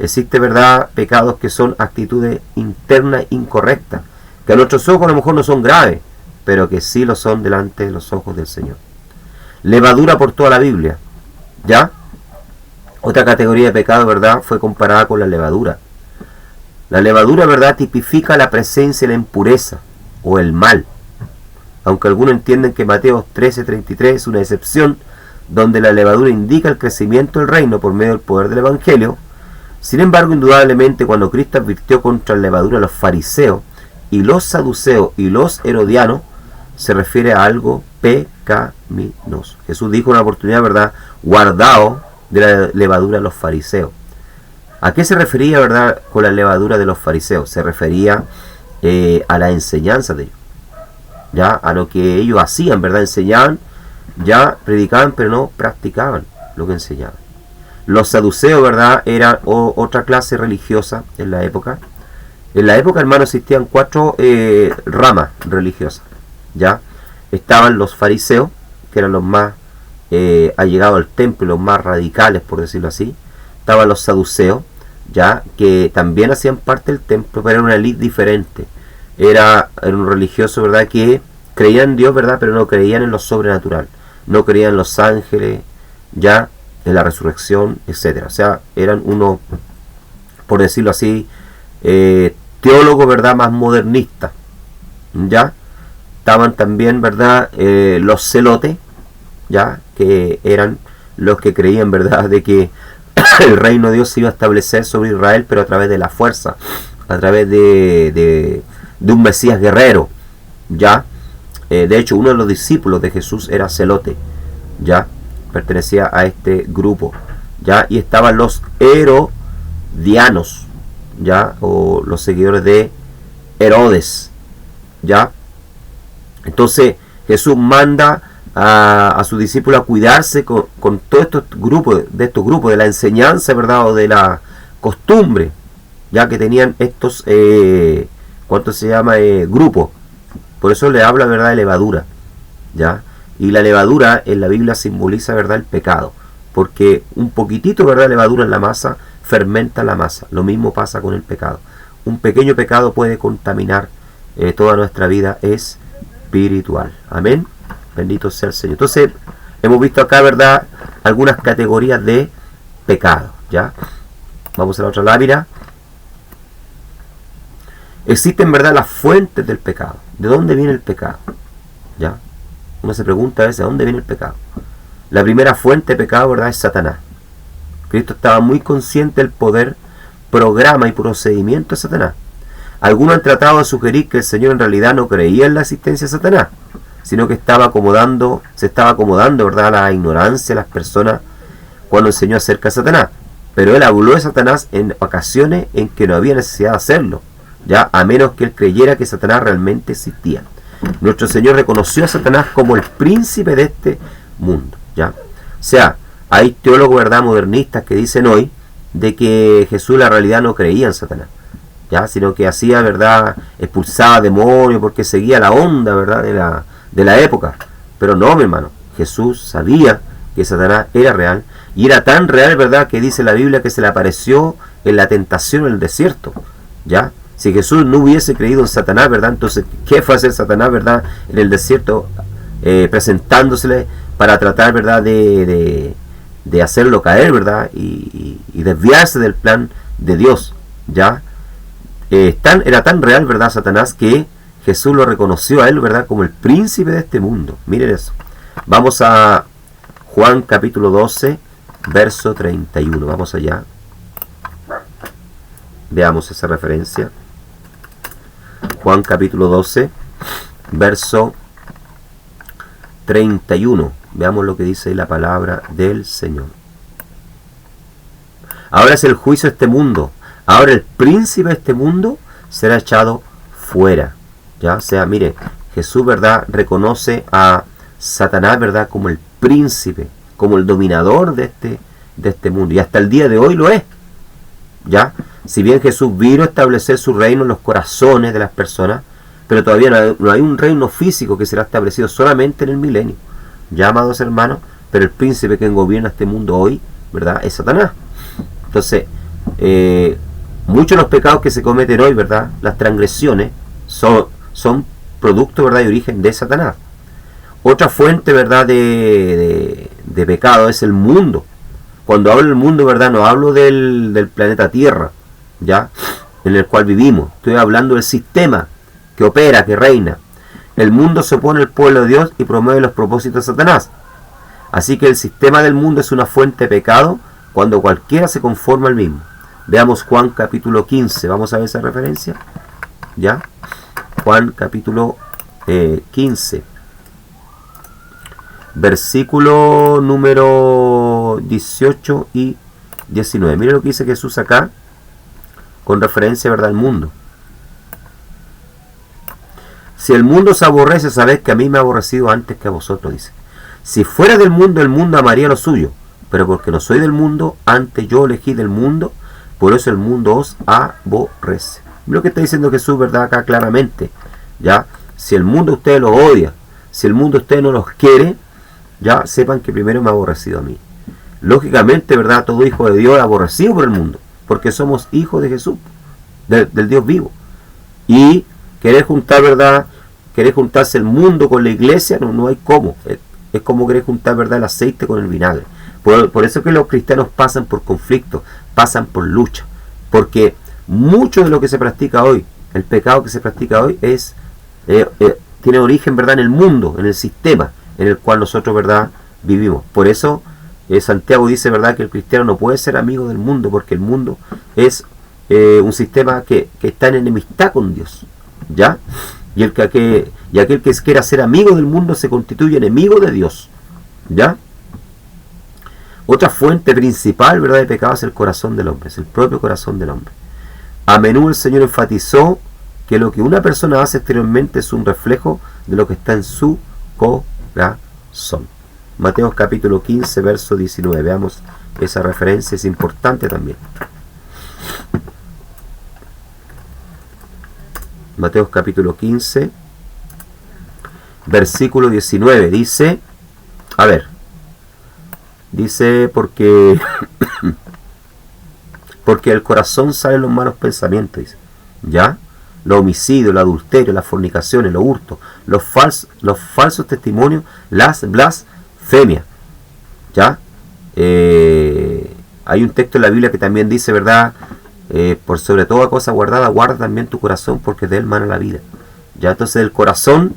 existe, ¿verdad?, pecados que son actitudes internas incorrectas, que a nuestros ojos a lo mejor no son graves, pero que sí lo son delante de los ojos del Señor. Levadura por toda la Biblia, ¿ya? Otra categoría de pecado, ¿verdad?, fue comparada con la levadura. La levadura, ¿verdad?, tipifica la presencia de la impureza o el mal, aunque algunos entienden que Mateo 13:33 es una excepción, donde la levadura indica el crecimiento del reino por medio del poder del Evangelio. Sin embargo, indudablemente, cuando Cristo advirtió contra la levadura a los fariseos y los saduceos y los herodianos, se refiere a algo pecaminoso. Jesús dijo en una oportunidad, ¿verdad?, guardaos de la levadura de los fariseos. ¿A qué se refería, verdad, con la levadura de los fariseos? Se refería a la enseñanza de ellos, ya, a lo que ellos hacían, ¿verdad? Enseñaban, ya, predicaban, pero no practicaban lo que enseñaban. Los saduceos, ¿verdad?, eran otra clase religiosa en la época. En la época, hermano, existían 4 ramas religiosas, ¿ya? Estaban los fariseos, que eran los más allegados al templo, los más radicales, por decirlo así. Estaban los saduceos, ya, que también hacían parte del templo, pero era una élite diferente. Era un religioso, ¿verdad?, que creían en Dios, ¿verdad?, pero no creían en lo sobrenatural. No creían en los ángeles, ya, en la resurrección, etcétera. O sea, eran unos, por decirlo así, teólogos, ¿verdad?, más modernistas, ya. Estaban también, ¿verdad?, los celotes, ya, que eran los que creían, ¿verdad?, de que el reino de Dios se iba a establecer sobre Israel, pero a través de la fuerza, a través de un Mesías guerrero, ya. De hecho, uno de los discípulos de Jesús era celote, ya, pertenecía a este grupo, ya. Y estaban los herodianos, ya, o los seguidores de Herodes, ya. Entonces Jesús manda a sus discípulos a cuidarse con todos estos grupos, de la enseñanza, ¿verdad?, o de la costumbre, ya que tenían estos, ¿cuánto se llama?, grupos. Por eso le habla, ¿verdad?, de levadura, ya. Y la levadura en la Biblia simboliza, ¿verdad?, el pecado, porque un poquitito, ¿verdad?, levadura en la masa fermenta la masa. Lo mismo pasa con el pecado. un pequeño pecado puede contaminar toda nuestra vida espiritual. Amén. Bendito sea el Señor. Entonces, hemos visto acá, ¿verdad?, algunas categorías de pecado. ¿Ya? Vamos a la otra lámina. Existen, ¿verdad?, las fuentes del pecado. ¿De dónde viene el pecado? ¿Ya? Uno se pregunta a veces, ¿de dónde viene el pecado? La primera fuente de pecado, ¿verdad?, es Satanás. Cristo estaba muy consciente del poder, programa y procedimiento de Satanás. Algunos han tratado de sugerir que el Señor en realidad no creía en la existencia de Satanás, sino que se estaba acomodando, ¿verdad?, a la ignorancia de las personas cuando enseñó acerca de Satanás. Pero él habló de Satanás en ocasiones en que no había necesidad de hacerlo, ya, a menos que él creyera que Satanás realmente existía. Nuestro Señor reconoció a Satanás como el príncipe de este mundo, ¿ya? O sea, hay teólogos, ¿verdad?, modernistas que dicen hoy de que Jesús en la realidad no creía en Satanás, ¿ya?, sino que hacía, ¿verdad?, expulsaba demonios porque seguía la onda, ¿verdad?, de la época. Pero no, mi hermano, Jesús sabía que Satanás era real, y era tan real, ¿verdad?, que dice la Biblia que se le apareció en la tentación en el desierto, ¿ya? Si Jesús no hubiese creído en Satanás, ¿verdad?, entonces, ¿qué fue hacer Satanás, ¿verdad?, en el desierto, presentándosele para tratar, ¿verdad?, de hacerlo caer, ¿verdad?, y desviarse del plan de Dios, ¿ya? Era tan real, ¿verdad?, Satanás, que Jesús lo reconoció a él, ¿verdad?, como el príncipe de este mundo. Miren eso. Vamos a Juan capítulo 12, verso 31. Vamos allá. Veamos esa referencia. Juan capítulo 12, verso 31. Veamos lo que dice la palabra del Señor. Ahora es el juicio de este mundo. Ahora el príncipe de este mundo será echado fuera. ¿Ya? O sea, mire, Jesús, ¿verdad?, reconoce a Satanás, ¿verdad?, como el príncipe, como el dominador de este mundo. Y hasta el día de hoy lo es. ¿Ya? Si bien Jesús vino a establecer su reino en los corazones de las personas, pero todavía no hay un reino físico que será establecido solamente en el milenio. ¿Ya, amados hermanos? Pero el príncipe que gobierna este mundo hoy, ¿verdad?, es Satanás. Entonces, muchos de los pecados que se cometen hoy, ¿verdad?, las transgresiones, son producto, ¿verdad?, de origen de Satanás. Otra fuente, ¿verdad?, de pecado es el mundo. Cuando hablo del mundo, ¿verdad?, no hablo del planeta Tierra, ¿ya?, en el cual vivimos. Estoy hablando del sistema que opera, que reina. El mundo se opone al pueblo de Dios y promueve los propósitos de Satanás. Así que el sistema del mundo es una fuente de pecado cuando cualquiera se conforma al mismo. Veamos Juan capítulo 15. Vamos a ver esa referencia. ¿Ya? Juan capítulo 15. Versículo número 18 y 19. Mire lo que dice Jesús acá, con referencia, ¿verdad?, al mundo. Si el mundo se aborrece, sabed que a mí me ha aborrecido antes que a vosotros, dice. Si fuera del mundo, el mundo amaría lo suyo, pero porque no soy del mundo, antes yo elegí del mundo, por eso el mundo os aborrece. Lo que está diciendo Jesús, ¿verdad?, acá claramente. ¿Ya? Si el mundo usted lo odia, si el mundo usted no los quiere, ya sepan que primero me ha aborrecido a mí. Lógicamente, ¿verdad?, todo hijo de Dios es aborrecido por el mundo, porque somos hijos de Jesús, del Dios vivo. Y querer juntar, ¿verdad?, querer juntarse el mundo con la iglesia, no hay cómo. Es como querer juntar, ¿verdad?, el aceite con el vinagre. Por eso es que los cristianos pasan por conflictos, pasan por lucha, porque mucho de lo que se practica hoy, el pecado que se practica hoy, tiene origen, ¿verdad?, en el mundo, en el sistema en el cual nosotros, ¿verdad?, vivimos. Por eso Santiago dice, ¿verdad?, que el cristiano no puede ser amigo del mundo, porque el mundo es un sistema que está en enemistad con Dios, ¿ya? Y aquel que quiera ser amigo del mundo se constituye enemigo de Dios, ¿ya? Otra fuente principal, ¿verdad?, de pecado es el corazón del hombre, es el propio corazón del hombre. A menudo el Señor enfatizó que lo que una persona hace exteriormente es un reflejo de lo que está en su corazón. Mateo capítulo 15, verso 19. Veamos esa referencia, es importante también. Mateo capítulo 15, versículo 19. Dice, porque del corazón salen los malos pensamientos, dice. ¿ya? Los homicidios, el adulterio, las fornicaciones, los hurtos, los falsos testimonios, las blasfemias, ¿ya? Hay un texto en la Biblia que también dice, ¿verdad? Por sobre toda cosa guardada, guarda también tu corazón, porque de él mana la vida. Ya, entonces del corazón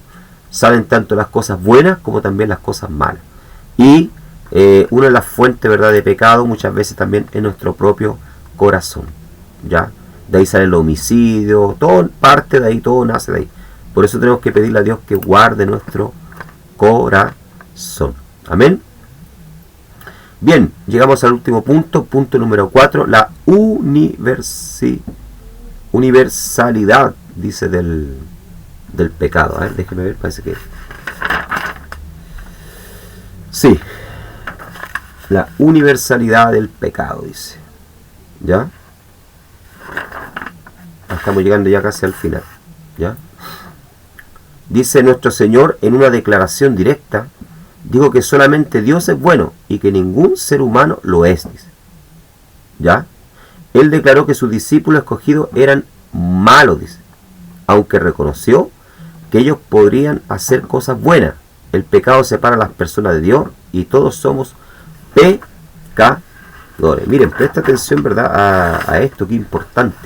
salen tanto las cosas buenas como también las cosas malas. Y una de las fuentes, ¿verdad?, de pecado muchas veces también es nuestro propio corazón. Ya, de ahí salen los homicidios, todo parte de ahí, todo nace de ahí. Por eso tenemos que pedirle a Dios que guarde nuestro corazón. Amén. Bien, llegamos al último punto, punto número 4, la universalidad, dice, del pecado. A ver, déjeme ver, parece que... Sí, la universalidad del pecado, dice. ¿Ya? Estamos llegando ya casi al final. ¿Ya? Dice nuestro Señor en una declaración directa: digo que solamente Dios es bueno y que ningún ser humano lo es, dice. ¿Ya? Él declaró que sus discípulos escogidos eran malos, dice, aunque reconoció que ellos podrían hacer cosas buenas. El pecado separa a las personas de Dios y todos somos pecadores. Miren, presta atención, ¿verdad?, a esto, que importante.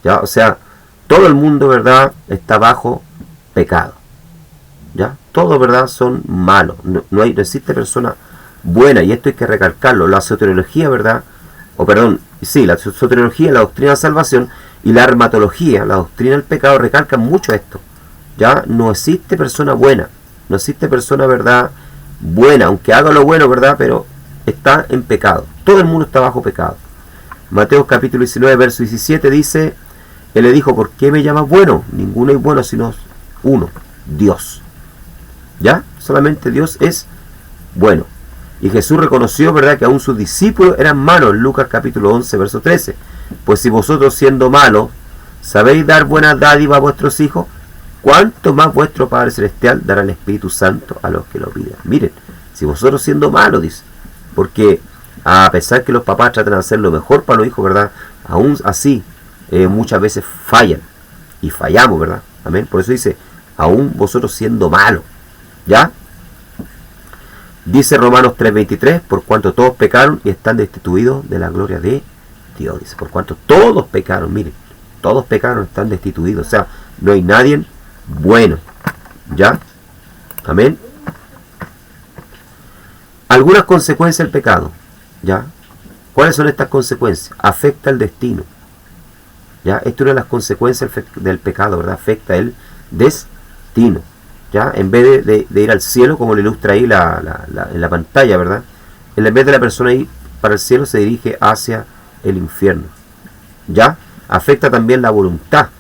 ¿Ya? O sea, todo el mundo, ¿verdad?, está bajo pecado. ¿Ya? Todos, ¿verdad?, son malos. No existe persona buena, y esto hay que recalcarlo. La soteriología, ¿verdad? La soteriología, la doctrina de la salvación, y la armatología, la doctrina del pecado, recalcan mucho esto. Ya no existe persona buena, no existe persona, ¿verdad?, buena, aunque haga lo bueno, ¿verdad?, pero está en pecado. Todo el mundo está bajo pecado. Mateo capítulo 19, verso 17 dice: Él le dijo, ¿por qué me llamas bueno? Ninguno es bueno sino uno, Dios. ¿Ya? Solamente Dios es bueno. Y Jesús reconoció, ¿verdad?, que aún sus discípulos eran malos. Lucas capítulo 11, verso 13. Pues si vosotros, siendo malos, sabéis dar buena dádiva a vuestros hijos, ¿cuánto más vuestro Padre Celestial dará el Espíritu Santo a los que lo pidan? Miren, si vosotros siendo malos, dice, porque a pesar que los papás tratan de hacer lo mejor para los hijos, ¿verdad?, aún así muchas veces fallan, y fallamos, ¿verdad? Amén. Por eso dice, aún vosotros siendo malos. ¿Ya? Dice Romanos 3:23, por cuanto todos pecaron y están destituidos de la gloria de Dios. Dice, por cuanto todos pecaron, miren, todos pecaron, están destituidos. O sea, no hay nadie bueno. ¿Ya? Amén. Algunas consecuencias del pecado. ¿Ya? ¿Cuáles son estas consecuencias? Afecta el destino. ¿Ya? Esto es una de las consecuencias del pecado, ¿verdad? Afecta el destino. ¿Ya? En vez de ir al cielo, como lo ilustra ahí en la pantalla, ¿verdad? En vez de la persona ir para el cielo, se dirige hacia el infierno. ¿Ya? Afecta también la voluntad,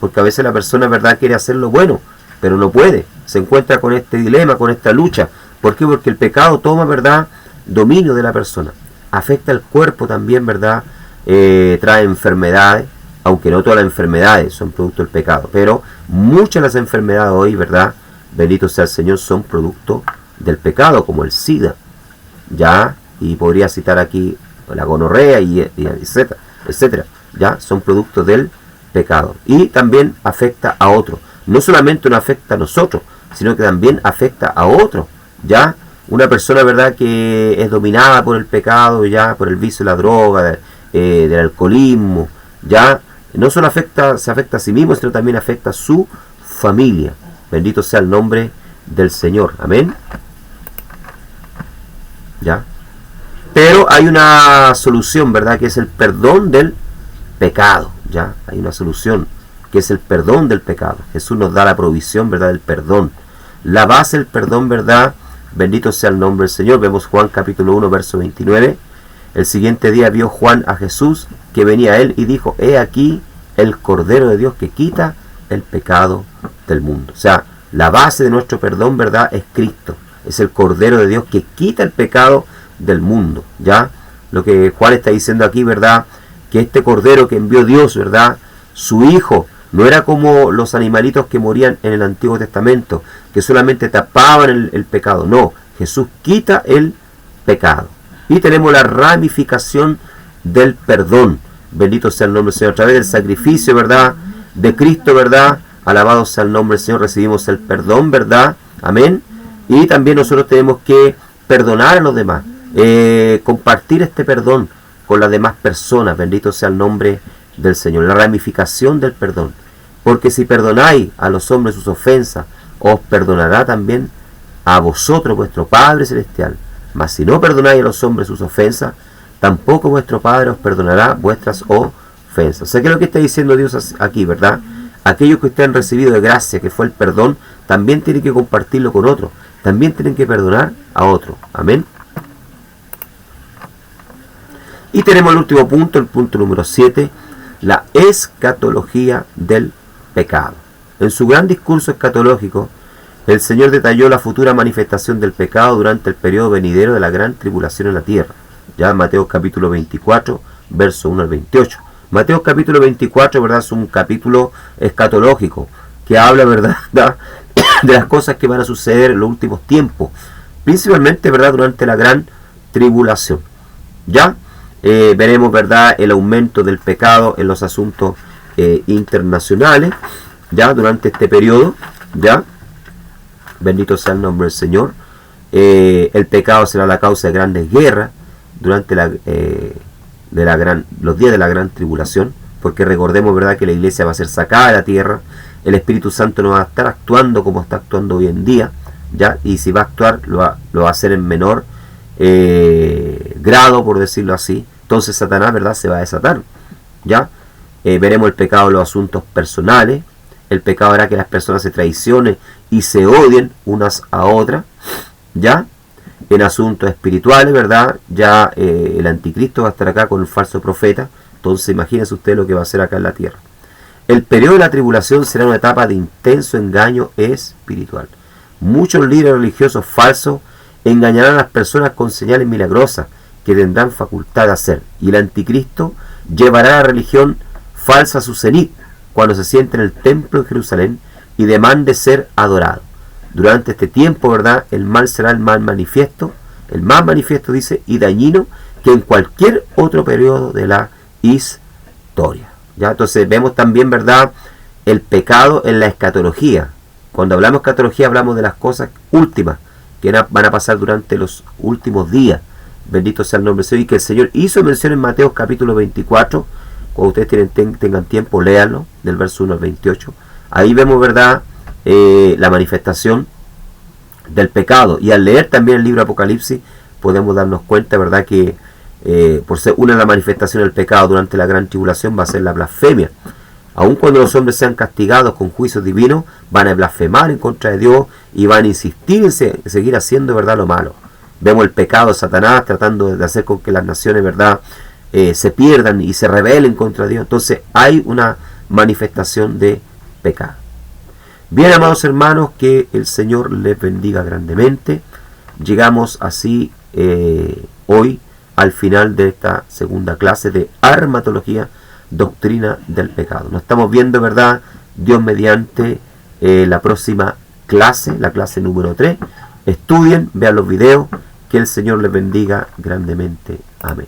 porque a veces la persona, ¿verdad?, quiere hacer lo bueno, pero no puede. Se encuentra con este dilema, con esta lucha. ¿Por qué? Porque el pecado toma, ¿verdad?, dominio de la persona. Afecta el cuerpo también, ¿verdad? Trae enfermedades, aunque no todas las enfermedades son producto del pecado, pero muchas de las enfermedades hoy, ¿verdad?, bendito sea el Señor, son producto del pecado, como el SIDA, ¿ya? Y podría citar aquí la gonorrea, y etcétera, ¿ya? Son productos del pecado. Y también afecta a otros. No solamente nos afecta a nosotros, sino que también afecta a otros, ¿ya? Una persona, ¿verdad?, que es dominada por el pecado, ya, por el vicio de la droga, del alcoholismo, ya, no solo se afecta a sí mismo, sino también afecta a su familia. Bendito sea el nombre del Señor. Amén. ¿Ya? Pero hay una solución, ¿verdad?, que es el perdón del pecado. ¿Ya? Hay una solución, que es el perdón del pecado. Jesús nos da la provisión, ¿verdad?, del perdón. La base del perdón, ¿verdad? Bendito sea el nombre del Señor. Vemos Juan capítulo 1, verso 29. El siguiente día vio Juan a Jesús que venía a él y dijo: He aquí el Cordero de Dios que quita el pecado del mundo. O sea, la base de nuestro perdón, ¿verdad?, es Cristo. Es el Cordero de Dios que quita el pecado del mundo. ¿Ya? Lo que Juan está diciendo aquí, ¿verdad?, que este Cordero que envió Dios, ¿verdad?, su Hijo, no era como los animalitos que morían en el Antiguo Testamento, que solamente tapaban el pecado. No, Jesús quita el pecado. Y tenemos la ramificación del perdón. Bendito sea el nombre del Señor. A través del sacrificio, ¿verdad?, de Cristo, ¿verdad? Alabado sea el nombre del Señor, recibimos el perdón, ¿verdad? Amén. Y también nosotros tenemos que perdonar a los demás, compartir este perdón con las demás personas, bendito sea el nombre del Señor, la ramificación del perdón. Porque si perdonáis a los hombres sus ofensas, os perdonará también a vosotros vuestro Padre Celestial. Mas si no perdonáis a los hombres sus ofensas, tampoco vuestro Padre os perdonará vuestras ofensas. O sea, que lo que está diciendo Dios aquí, ¿verdad? Aquellos que ustedes han recibido de gracia, que fue el perdón, también tienen que compartirlo con otros. También tienen que perdonar a otros. Amén. Y tenemos el último punto, el punto número 7, la escatología del pecado. En su gran discurso escatológico, el Señor detalló la futura manifestación del pecado durante el periodo venidero de la gran tribulación en la tierra. Ya en Mateo capítulo 24, verso 1 al 28. Mateo capítulo 24, ¿verdad? Es un capítulo escatológico que habla, ¿verdad?, de las cosas que van a suceder en los últimos tiempos, principalmente, ¿verdad?, durante la gran tribulación. Ya veremos, ¿verdad?, el aumento del pecado en los asuntos internacionales, ya durante este periodo, ya, bendito sea el nombre del Señor. El pecado será la causa de grandes guerras durante los días de la gran tribulación, porque recordemos, ¿verdad?, que la iglesia va a ser sacada de la tierra, el Espíritu Santo no va a estar actuando como está actuando hoy en día, ya, y si va a actuar lo va a hacer en menor grado, por decirlo así. Entonces Satanás, ¿verdad?, se va a desatar, ya. Veremos el pecado en los asuntos personales. El pecado hará que las personas se traicionen y se odien unas a otras, ya. En asuntos espirituales, ¿verdad?, ya el anticristo va a estar acá con el falso profeta. Entonces imagínense usted lo que va a hacer acá en la tierra. El periodo de la tribulación será una etapa de intenso engaño espiritual. Muchos líderes religiosos falsos engañarán a las personas con señales milagrosas que tendrán facultad de hacer. Y el anticristo llevará a la religión falsa a su cenit cuando se siente en el templo de Jerusalén y demande ser adorado. Durante este tiempo, ¿verdad?, el mal será el más manifiesto, dice, y dañino que en cualquier otro periodo de la historia. ¿Ya? Entonces vemos también, ¿verdad?, el pecado en la escatología. Cuando hablamos de escatología hablamos de las cosas últimas que van a pasar durante los últimos días. Bendito sea el nombre de Dios. Y que el Señor hizo mención en Mateo capítulo 24. Cuando ustedes tengan tiempo, léanlo, del verso 1 al 28. Ahí vemos, ¿verdad?, la manifestación del pecado. Y al leer también el libro de Apocalipsis podemos darnos cuenta, ¿verdad?, que por ser una de las manifestaciones del pecado durante la gran tribulación va a ser la blasfemia. Aun cuando los hombres sean castigados con juicios divinos, van a blasfemar en contra de Dios y van a insistir en seguir haciendo, ¿verdad?, lo malo. Vemos el pecado de Satanás tratando de hacer con que las naciones, ¿verdad?, se pierdan y se rebelen contra Dios. Entonces hay una manifestación de pecado. Bien, amados hermanos, que el Señor les bendiga grandemente. Llegamos así hoy al final de esta segunda clase de armatología, doctrina del pecado. Nos estamos viendo, ¿verdad?, Dios mediante, la próxima clase, la clase número 3. Estudien, vean los videos, que el Señor les bendiga grandemente. Amén.